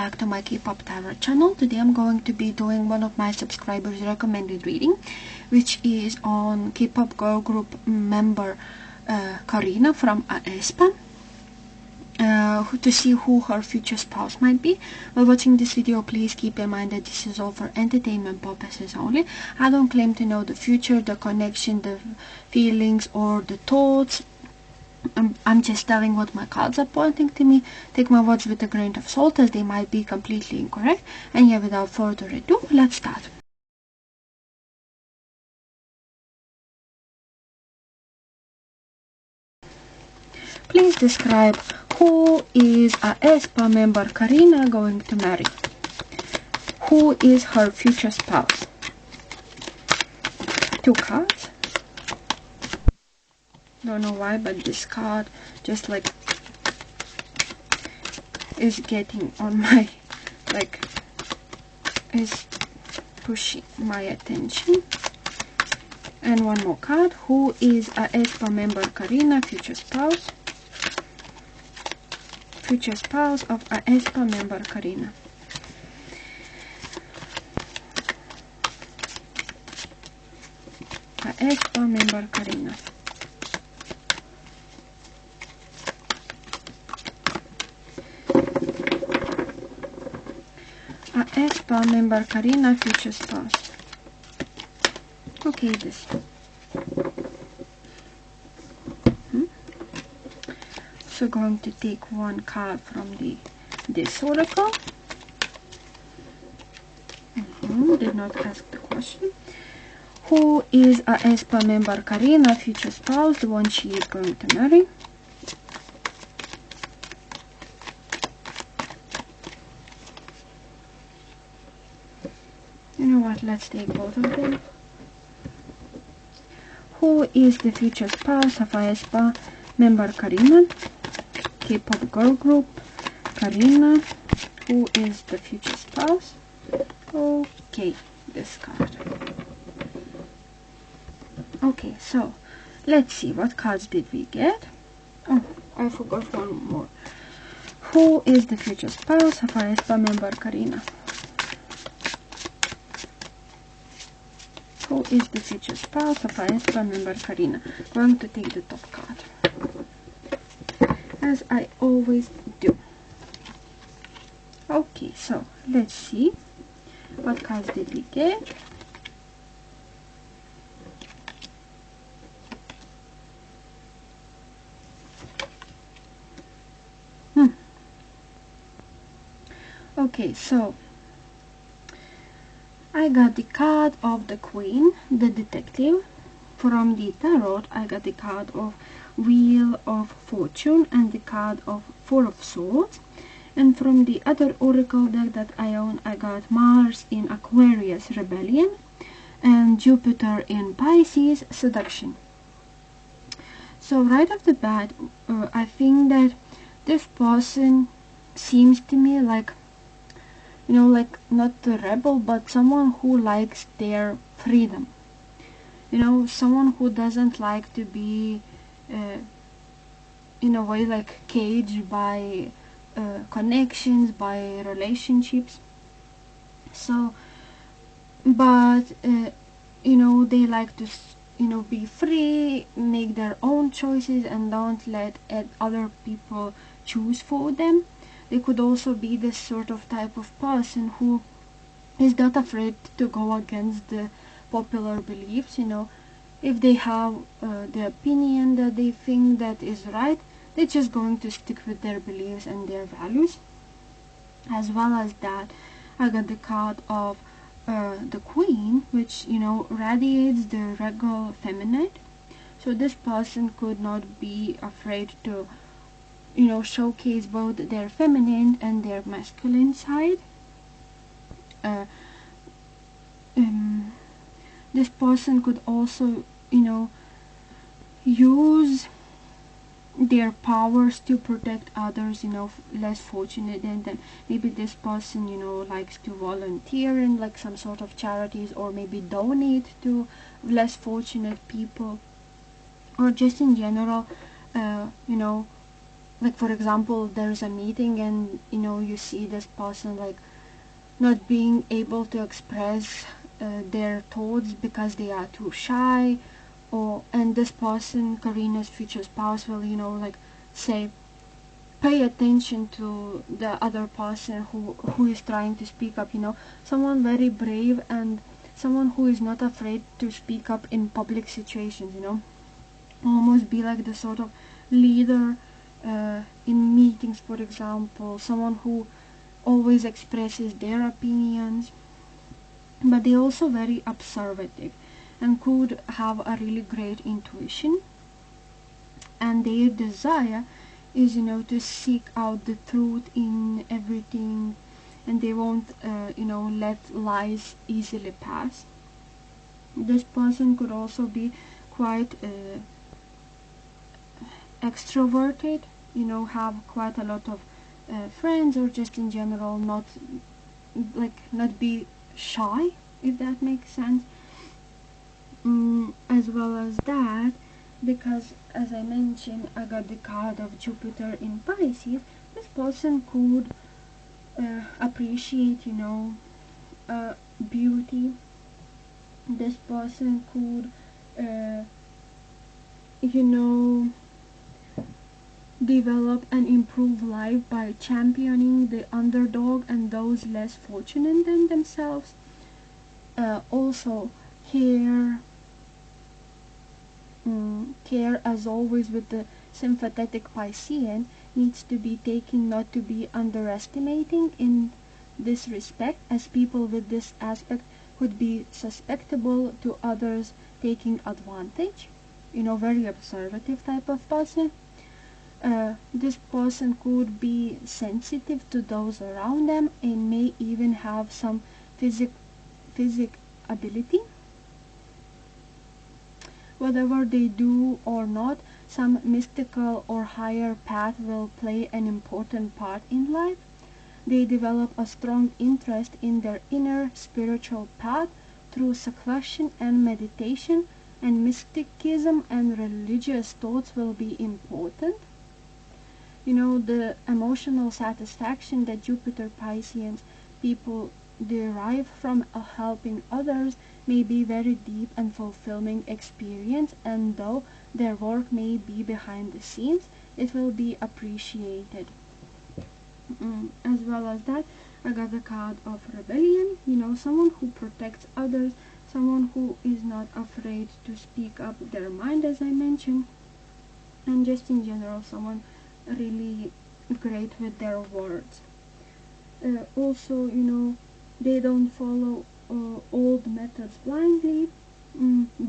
back to my K-pop tarot channel. Today I'm going to be doing one of my subscribers recommended reading, which is on K-pop girl group member Karina from AESPA, to see who her future spouse might be. While watching this video, please keep in mind that this is all for entertainment purposes only. I don't claim to know the future, the connection, the feelings, or the thoughts. I'm just telling what my cards are pointing to me. Take my words with a grain of salt, as they might be completely incorrect. And yeah, without further ado, let's start. Please describe who is AESPA member Karina going to marry. Who is her future spouse? 2 cards. Don't know why, but this card just like is getting on my, like, is pushing my attention. And one more card. Who is AESPA member Karina future spouse? Future spouse of AESPA member Karina. AESPA member Karina. AESPA member Karina future spouse. Okay, this. So going to take one card from this oracle. Did not ask the question. Who is AESPA member Karina future spouse, the one she is going to marry? You know what, let's take both of them. Who is the future spouse of AESPA member Karina? K-pop girl group Karina. Who is the future spouse? Okay, this card. Okay, so let's see, what cards did we get? Oh, I forgot one more. Who is the future spouse of AESPA member Karina? Who is the future spouse of AESPA member Karina? Going to take the top card, as I always do. Okay, so let's see, what cards did we get? Okay, so I got the card of the Queen, the Detective. From the Tarot, I got the card of Wheel of Fortune and the card of Four of Swords. And from the other Oracle deck that I own, I got Mars in Aquarius, Rebellion, and Jupiter in Pisces, Seduction. So right off the bat, I think that this person seems to me like, you know, like not a rebel, but someone who likes their freedom. You know, someone who doesn't like to be, in a way, like caged by connections, by relationships. So, but, you know, they like to, you know, be free, make their own choices, and don't let other people choose for them. They could also be this sort of type of person who is not afraid to go against the popular beliefs. You know, if they have the opinion that they think that is right, they're just going to stick with their beliefs and their values. As well as that, I got the card of the Queen, which, you know, radiates the regal feminine. So this person could not be afraid to, you know, showcase both their feminine and their masculine side. This person could also, you know, use their powers to protect others, you know, less fortunate than them. Maybe this person, you know, likes to volunteer in like some sort of charities, or maybe donate to less fortunate people, or just in general, you know, like for example, there's a meeting and you see this person like not being able to express their thoughts because they are too shy, or and this person, Karina's future spouse, will like say, pay attention to the other person who is trying to speak up, someone very brave and someone who is not afraid to speak up in public situations, almost be like the sort of leader in meetings, for example, someone who always expresses their opinions. But they're also very observative and could have a really great intuition, and their desire is to seek out the truth in everything, and they won't let lies easily pass. This person could also be quite extroverted, have quite a lot of friends, or just in general not be shy, if that makes sense. As well as that, because as I mentioned, I got the card of Jupiter in Pisces, this person could appreciate beauty. This person could you know develop and improve life by championing the underdog and those less fortunate than themselves. Also, care, care as always with the sympathetic Piscean needs to be taken not to be underestimating in this respect, as people with this aspect could be susceptible to others taking advantage. Very observative type of person. This person could be sensitive to those around them and may even have some physic ability. Whatever they do or not, some mystical or higher path will play an important part in life. They develop a strong interest in their inner spiritual path through seclusion and meditation, and mysticism and religious thoughts will be important. The emotional satisfaction that Jupiter Pisceans people derive from helping others may be very deep and fulfilling experience, and though their work may be behind the scenes, it will be appreciated. As well as that, I got the card of rebellion, someone who protects others, someone who is not afraid to speak up their mind, as I mentioned, and just in general, someone really great with their words. Also, they don't follow old methods blindly,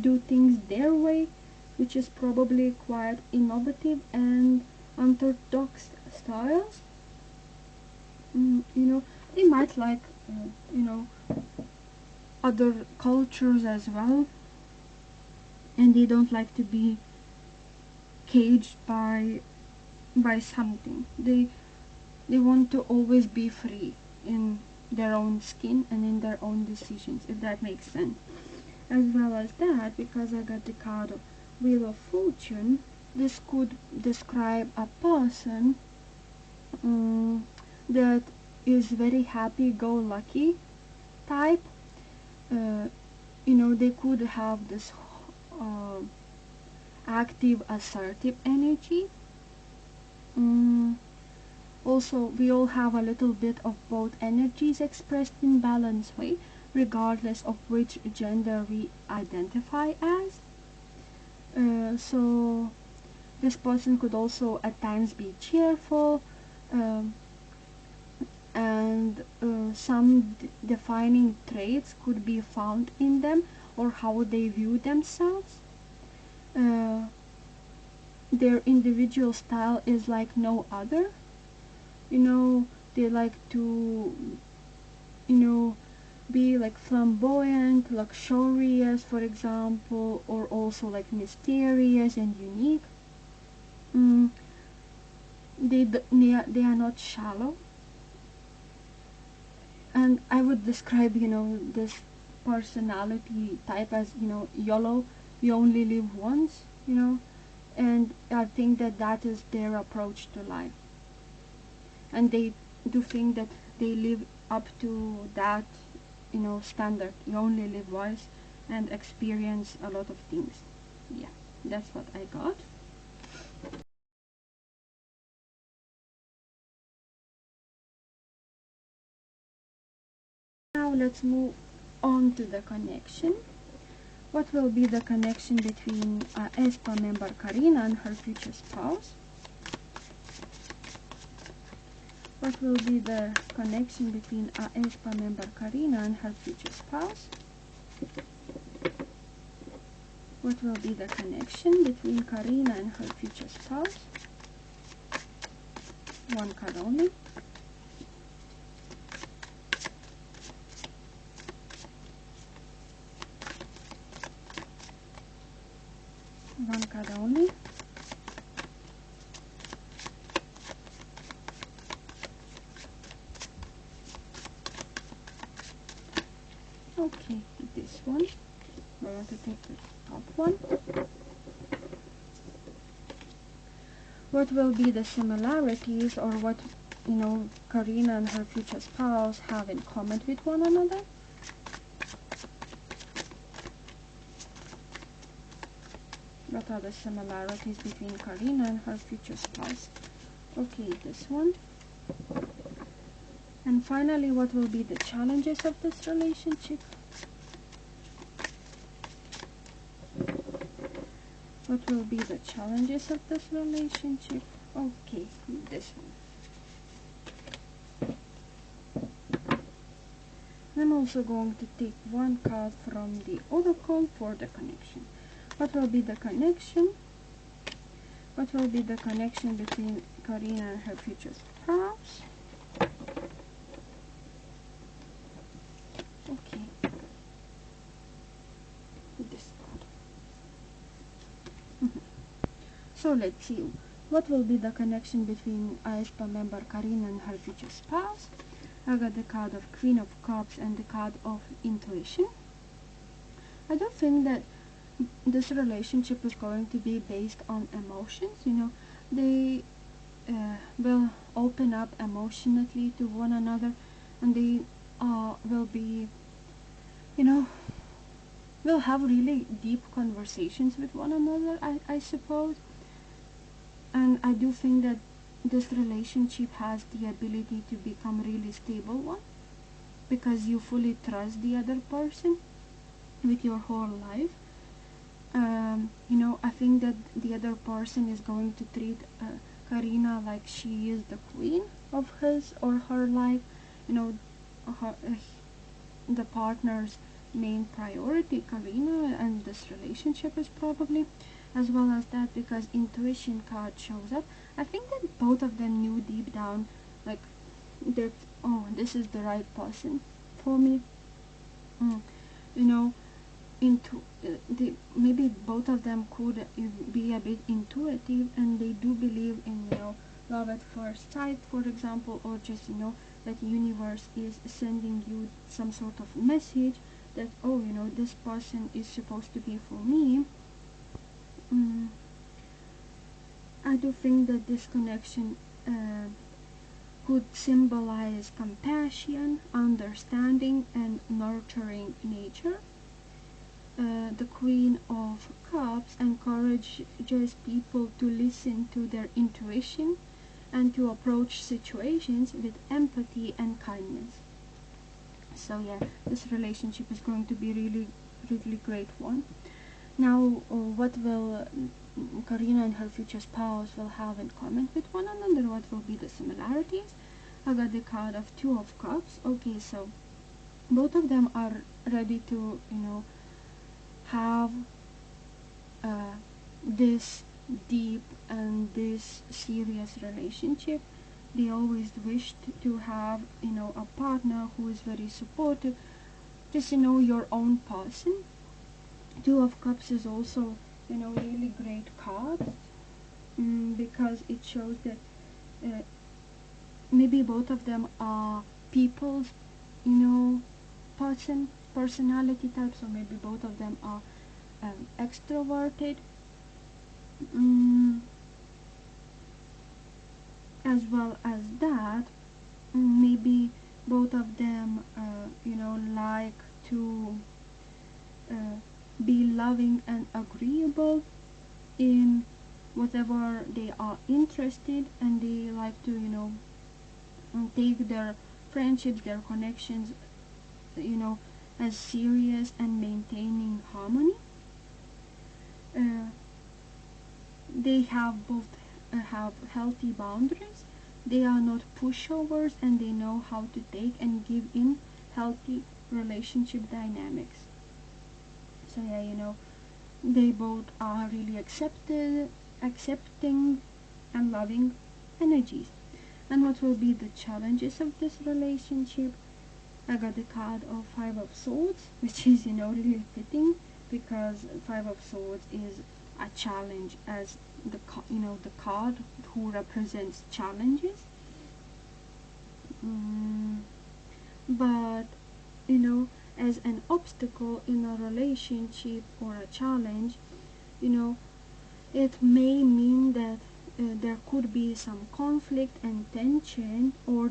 do things their way, which is probably quite innovative and unorthodox styles. They might like, other cultures as well, and they don't like to be caged by something. They want to always be free in their own skin and in their own decisions, if that makes sense. As well as that, because I got the card of Wheel of Fortune, this could describe a person that is very happy-go-lucky type. They could have this active, assertive energy. Also, we all have a little bit of both energies expressed in balanced way, regardless of which gender we identify as. So, this person could also at times be cheerful, and some defining traits could be found in them or how they view themselves. Uh, their individual style is like no other. They like to, be like flamboyant, luxurious, for example, or also like mysterious and unique. Mm, they are not shallow, and I would describe this personality type as YOLO, you only live once. and I think that that is their approach to life, and they do think that they live up to that, standard. You only live once and experience a lot of things. Yeah, that's what I got. Now let's move on to the connection. What will be the connection between AESPA member Karina and her future spouse? What will be the connection between AESPA member Karina and her future spouse? What will be the connection between Karina and her future spouse? One card only. One card only. Okay, this one. I want to take the top one. What will be the similarities, or what, Karina and her future spouse have in common with one another? What are the similarities between Karina and her future spouse? Okay, this one. And finally, what will be the challenges of this relationship? What will be the challenges of this relationship? Okay, this one. I'm also going to take one card from the oracle for the connection. What will be the connection? What will be the connection between Karina and her future spouse? Okay. This card. So let's see. What will be the connection between AESPA member Karina and her future spouse? I got the card of Queen of Cups and the card of Intuition. I don't think that this relationship is going to be based on emotions. They will open up emotionally to one another, and they will be, will have really deep conversations with one another, I suppose. And I do think that this relationship has the ability to become really stable one, because you fully trust the other person with your whole life. I think that the other person is going to treat Karina like she is the queen of his or her life. Her, the partner's main priority, Karina, and this relationship is probably as well as that, because Intuition card shows up. I think that both of them knew deep down, like, that, oh, this is the right person for me. You know, maybe both of them could be a bit intuitive, and they do believe in, love at first sight, for example, or just, that universe is sending you some sort of message that, oh, this person is supposed to be for me. I do think that this connection could symbolize compassion, understanding, and nurturing nature. The Queen of Cups encourages people to listen to their intuition and to approach situations with empathy and kindness. So yeah, this relationship is going to be really, really great one. Now, what will Karina and her future spouse will have in common with one another? What will be the similarities? I got the card of Two of Cups. Okay, so both of them are ready to, have this deep and this serious relationship. They always wished to have, a partner who is very supportive, just, your own person. Two of Cups is also, really great card, because it shows that maybe both of them are people's, personality types, or maybe both of them are extroverted. mm, as well as that, maybe both of them like to uh, be loving and agreeable in whatever they are interested, and they like to take their friendships, their connections, you know as serious, and maintaining harmony. uh, they have both have healthy boundaries. They are not pushovers, and they know how to take and give in healthy relationship dynamics. So yeah, they both are really accepting and loving energies. And what will be the challenges of this relationship? I got the card of Five of Swords, which is really fitting, because Five of Swords is a challenge, as the card who represents challenges. mm, but as an obstacle in a relationship or a challenge, you know it may mean that there could be some conflict and tension, or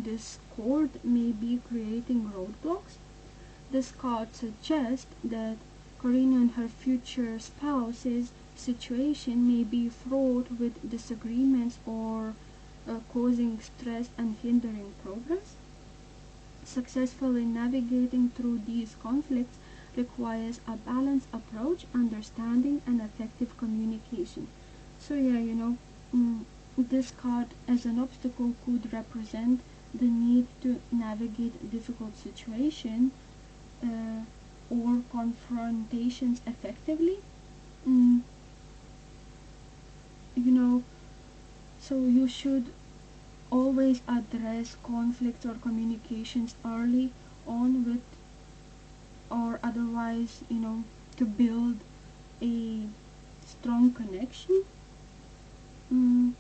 discord may be creating roadblocks. This card suggests that Karina and her future spouse's situation may be fraught with disagreements, or causing stress and hindering progress. Successfully navigating through these conflicts requires a balanced approach, understanding, and effective communication. So yeah, this card as an obstacle could represent the need to navigate difficult situations, uh, or confrontations effectively. Mm, you know, so you should always address conflicts or communications early on, with or otherwise, to build a strong connection. Mm,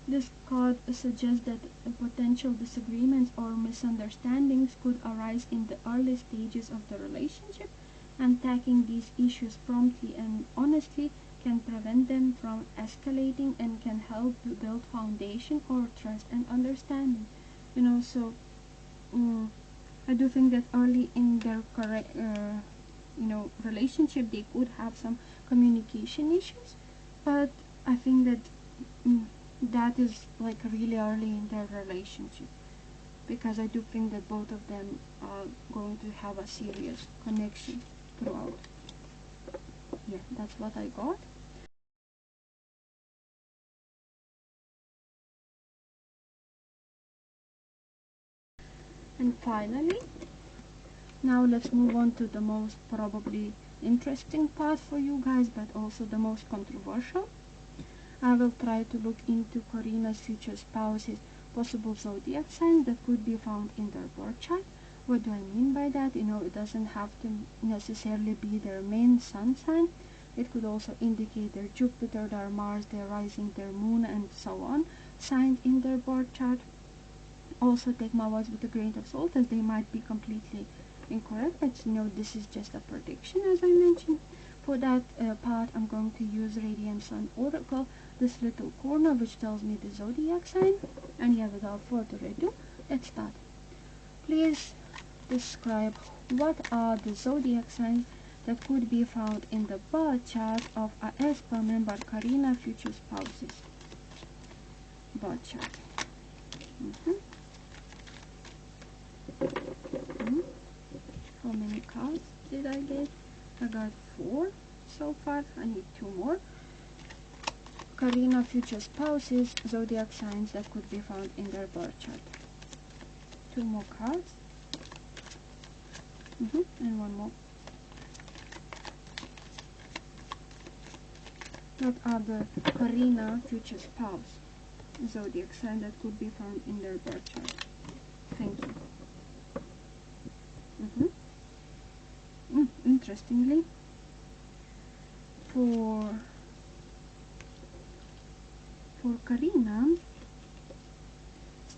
this card suggests that potential disagreements or misunderstandings could arise in the early stages of the relationship, and tackling these issues promptly and honestly can prevent them from escalating, and can help to build foundation or trust and understanding. So mm, I do think that early in their correct relationship, they could have some communication issues, but I think that mm, that is like really early in their relationship, because I do think that both of them are going to have a serious connection throughout. Yeah, that's what I got. And finally, now let's move on to the most probably interesting part for you guys, but also the most controversial. I will try to look into Karina's future spouse's possible zodiac signs that could be found in their birth chart. What do I mean by that? It doesn't have to necessarily be their main sun sign. It could also indicate their Jupiter, their Mars, their rising, their moon, and so on, signs in their birth chart. Also take my words with a grain of salt, as they might be completely incorrect, but this is just a prediction, as I mentioned. For that part, I'm going to use Radiant Sun Oracle, this little corner which tells me the zodiac sign. And yeah, without further ado, let's start. Please describe what are the zodiac signs that could be found in the birth chart of AESPA member Karina future spouses birth chart. Mm-hmm. Mm-hmm. How many cards did I get? I got 4 so far. I need 2 more. Karina future spouses zodiac signs that could be found in their birth chart. 2 more cards. And 1 more. What are the Karina future spouse zodiac sign that could be found in their birth chart? Thank you. Interestingly, for Karina's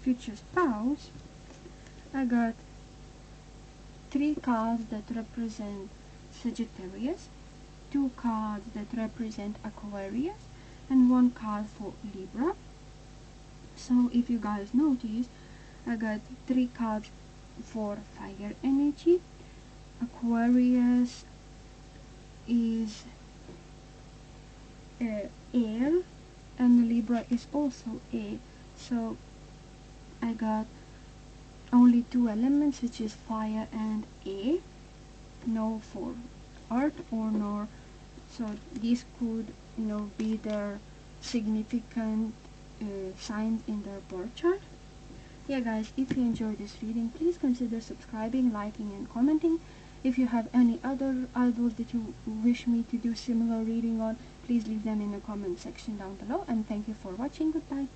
future spouse, I got 3 cards that represent Sagittarius, two cards that represent Aquarius and one card for Libra. So if you guys notice, I got three cards for fire energy. Aquarius is air, and Libra is also air. So I got only two elements, which is fire and air. No for earth or no. So this could, be their significant signs in their birth chart. Yeah guys, if you enjoyed this reading, please consider subscribing, liking and commenting. If you have any other idols that you wish me to do similar reading on, please leave them in the comment section down below, and thank you for watching. Goodbye.